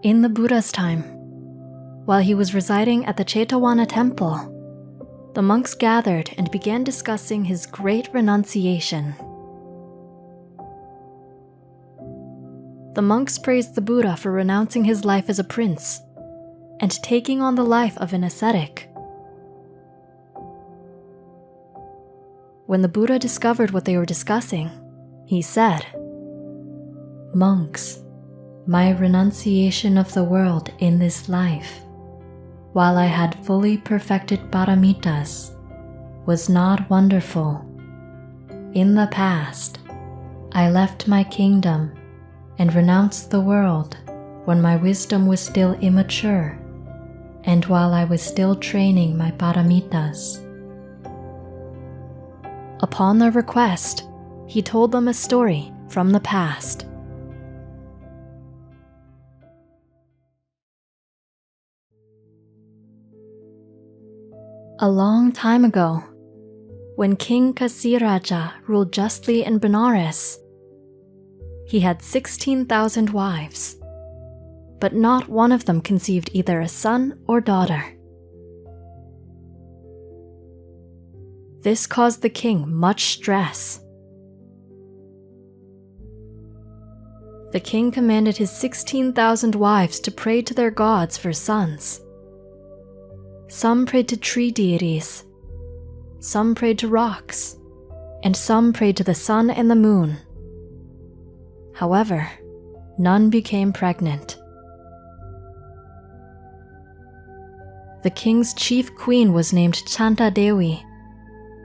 In the Buddha's time, while he was residing at the Chetavana temple, the monks gathered and began discussing his great renunciation. The monks praised the Buddha for renouncing his life as a prince and taking on the life of an ascetic. When the Buddha discovered what they were discussing, he said, "Monks, my renunciation of the world in this life, while I had fully perfected paramitas, was not wonderful. In the past, I left my kingdom and renounced the world when my wisdom was still immature and while I was still training my paramitas." Upon their request, he told them a story from the past. A long time ago, when King Kasiraja ruled justly in Benares, he had 16,000 wives, but not one of them conceived either a son or daughter. This caused the king much stress. The king commanded his 16,000 wives to pray to their gods for sons. Some prayed to tree deities, some prayed to rocks, and some prayed to the sun and the moon. However, none became pregnant. The king's chief queen was named Chantadevi,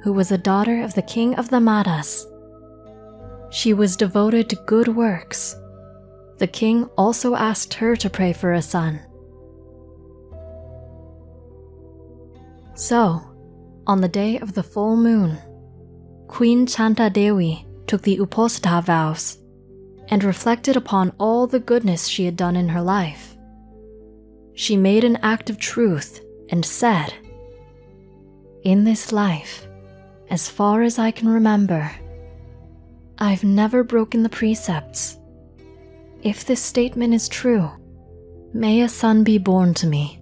who was a daughter of the king of the Madas. She was devoted to good works. The king also asked her to pray for a son. So, on the day of the full moon, Queen Chantadevi took the Uposatha vows and reflected upon all the goodness she had done in her life. She made an act of truth and said, "In this life, as far as I can remember, I've never broken the precepts. If this statement is true, may a son be born to me."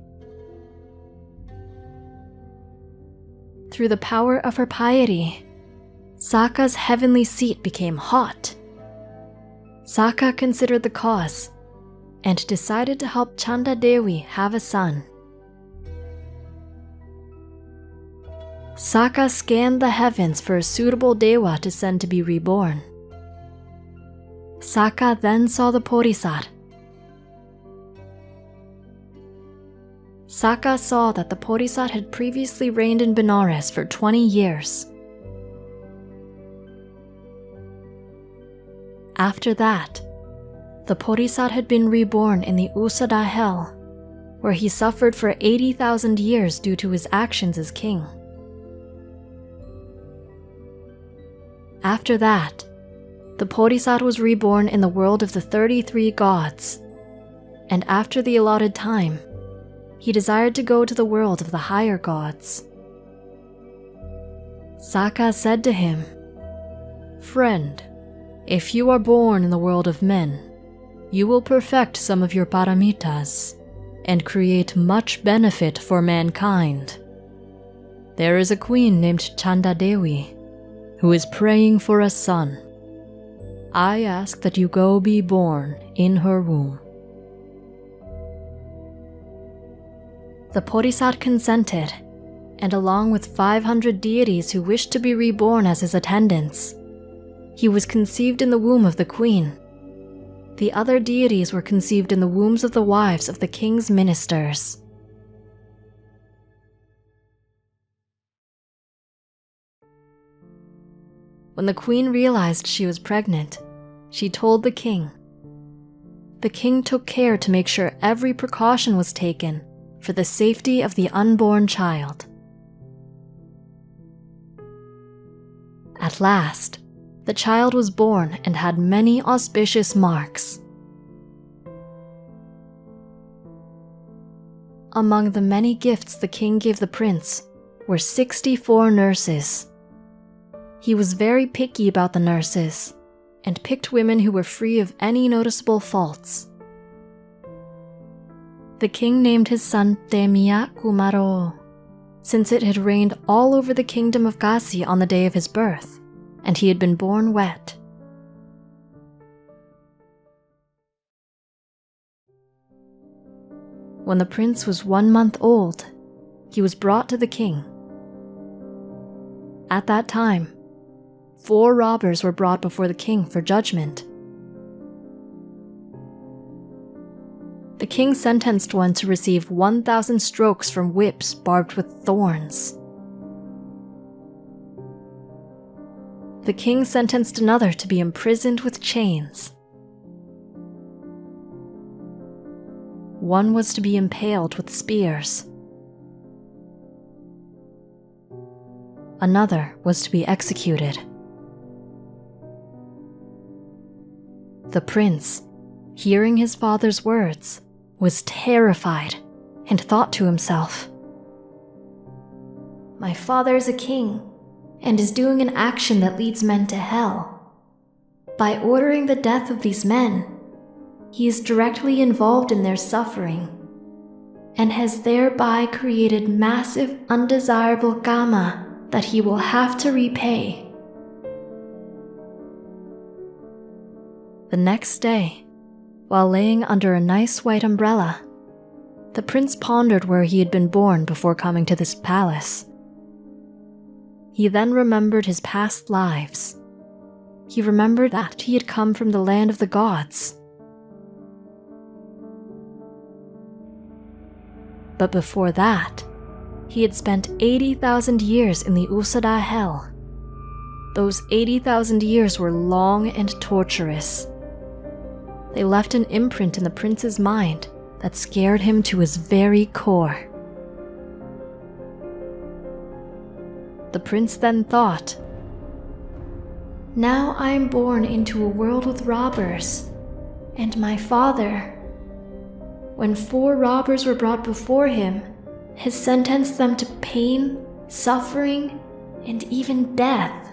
Through the power of her piety, Saka's heavenly seat became hot. Saka considered the cause and decided to help Chantadevi have a son. Saka scanned the heavens for a suitable Dewa to send to be reborn. Saka then saw the Bodhisattva. Saka saw that the Bodhisattva had previously reigned in Benares for 20 years. After that, the Bodhisattva had been reborn in the Usada hell, where he suffered for 80,000 years due to his actions as king. After that, the Bodhisattva was reborn in the world of the 33 gods, and after the allotted time, he desired to go to the world of the higher gods. Saka said to him, "Friend, if you are born in the world of men, you will perfect some of your paramitas and create much benefit for mankind. There is a queen named Chantadevi who is praying for a son. I ask that you go be born in her womb." The Bodhisattva consented, and along with 500 deities who wished to be reborn as his attendants, he was conceived in the womb of the queen. The other deities were conceived in the wombs of the wives of the king's ministers. When the queen realized she was pregnant, she told the king. The king took care to make sure every precaution was taken for the safety of the unborn child. At last, the child was born and had many auspicious marks. Among the many gifts the king gave the prince were 64 nurses. He was very picky about the nurses and picked women who were free of any noticeable faults. the king named his son Temia Kumaro, since it had rained all over the kingdom of Kasi on the day of his birth, and he had been born wet. When the prince was 1 month old, he was brought to the king. At that time, 4 robbers were brought before the king for judgment. The king sentenced one to receive 1,000 strokes from whips barbed with thorns. The king sentenced another to be imprisoned with chains. One was to be impaled with spears. Another was to be executed. The prince, hearing his father's words, was terrified and thought to himself, "My father is a king and is doing an action that leads men to hell. By ordering the death of these men, he is directly involved in their suffering and has thereby created massive undesirable karma that he will have to repay." The next day, while laying under a nice white umbrella, the prince pondered where he had been born before coming to this palace. He then remembered his past lives. He remembered that he had come from the land of the gods. But before that, he had spent 80,000 years in the Usada hell. Those 80,000 years were long and torturous. They left an imprint in the prince's mind that scared him to his very core. The prince then thought, "Now I am born into a world with robbers, and my father, when 4 robbers were brought before him, has sentenced them to pain, suffering, and even death.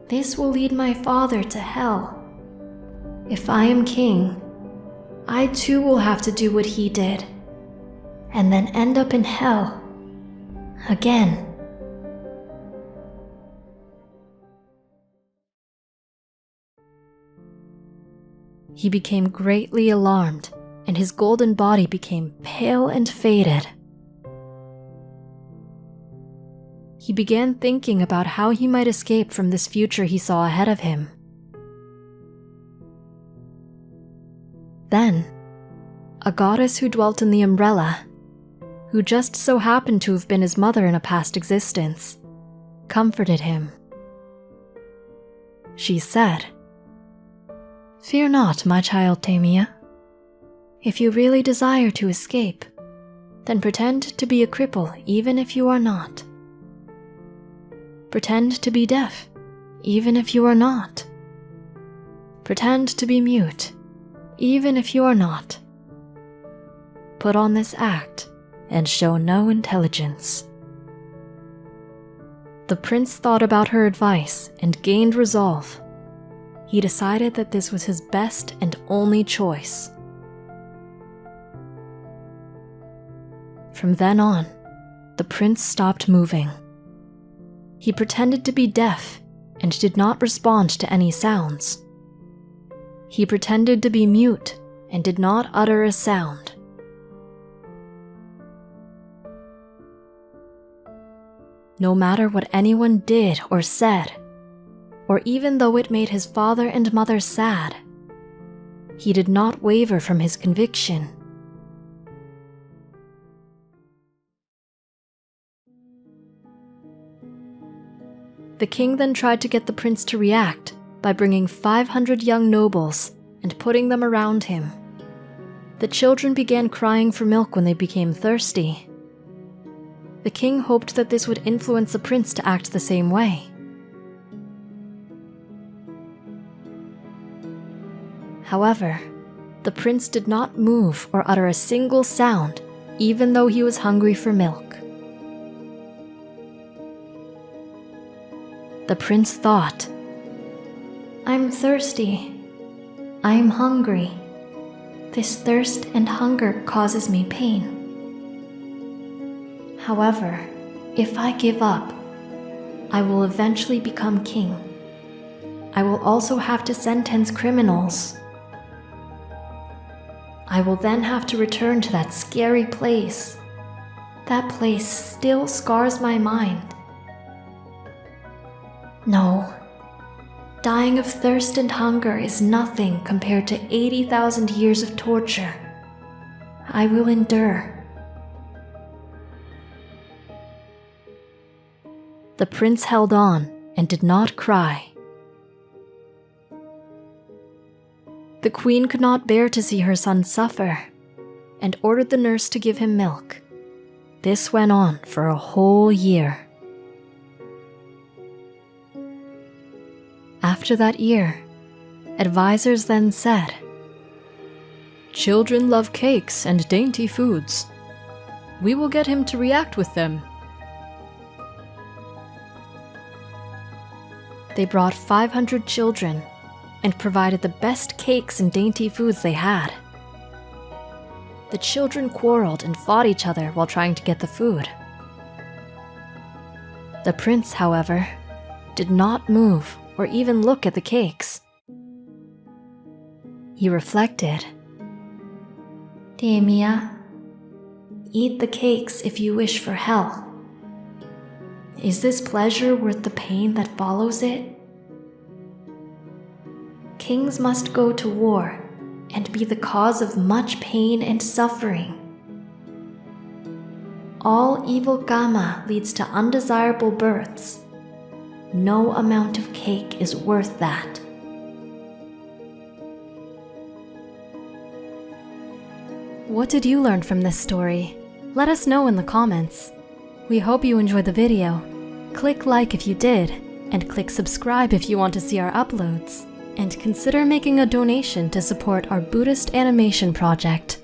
This will lead my father to hell. If I am king, I too will have to do what he did, and then end up in hell again." He became greatly alarmed, and his golden body became pale and faded. He began thinking about how he might escape from this future he saw ahead of him. Then, a goddess who dwelt in the umbrella, who just so happened to have been his mother in a past existence, comforted him. She said, "Fear not, my child Temia. If you really desire to escape, then pretend to be a cripple even if you are not. Pretend to be deaf even if you are not. Pretend to be mute even if you are not. Put on this act and show no intelligence." The prince thought about her advice and gained resolve. He decided that this was his best and only choice. From then on, the prince stopped moving. He pretended to be deaf and did not respond to any sounds. He pretended to be mute and did not utter a sound. No matter what anyone did or said, or even though it made his father and mother sad, he did not waver from his conviction. The king then tried to get the prince to react by bringing 500 young nobles and putting them around him. The children began crying for milk when they became thirsty. The king hoped that this would influence the prince to act the same way. However, the prince did not move or utter a single sound, even though he was hungry for milk. The prince thought, "I'm thirsty. I'm hungry. This thirst and hunger causes me pain. However, if I give up, I will eventually become king. I will also have to sentence criminals. I will then have to return to that scary place. That place still scars my mind. No, dying of thirst and hunger is nothing compared to 80,000 years of torture. I will endure. The prince held on and did not cry. The queen could not bear to see her son suffer and ordered the nurse to give him milk. This went on for a whole year. After that year, advisors then said, "Children love cakes and dainty foods. We will get him to react with them." They brought 500 children and provided the best cakes and dainty foods they had. The children quarreled and fought each other while trying to get the food. The prince, however, did not move or even look at the cakes. He reflected. "Damia, eat the cakes if you wish for hell. Is this pleasure worth the pain that follows it? Kings must go to war and be the cause of much pain and suffering. All evil karma leads to undesirable births. No amount of cake is worth that." What did you learn from this story? Let us know in the comments. We hope you enjoyed the video. Click like if you did, and click subscribe if you want to see our uploads. And consider making a donation to support our Buddhist animation project.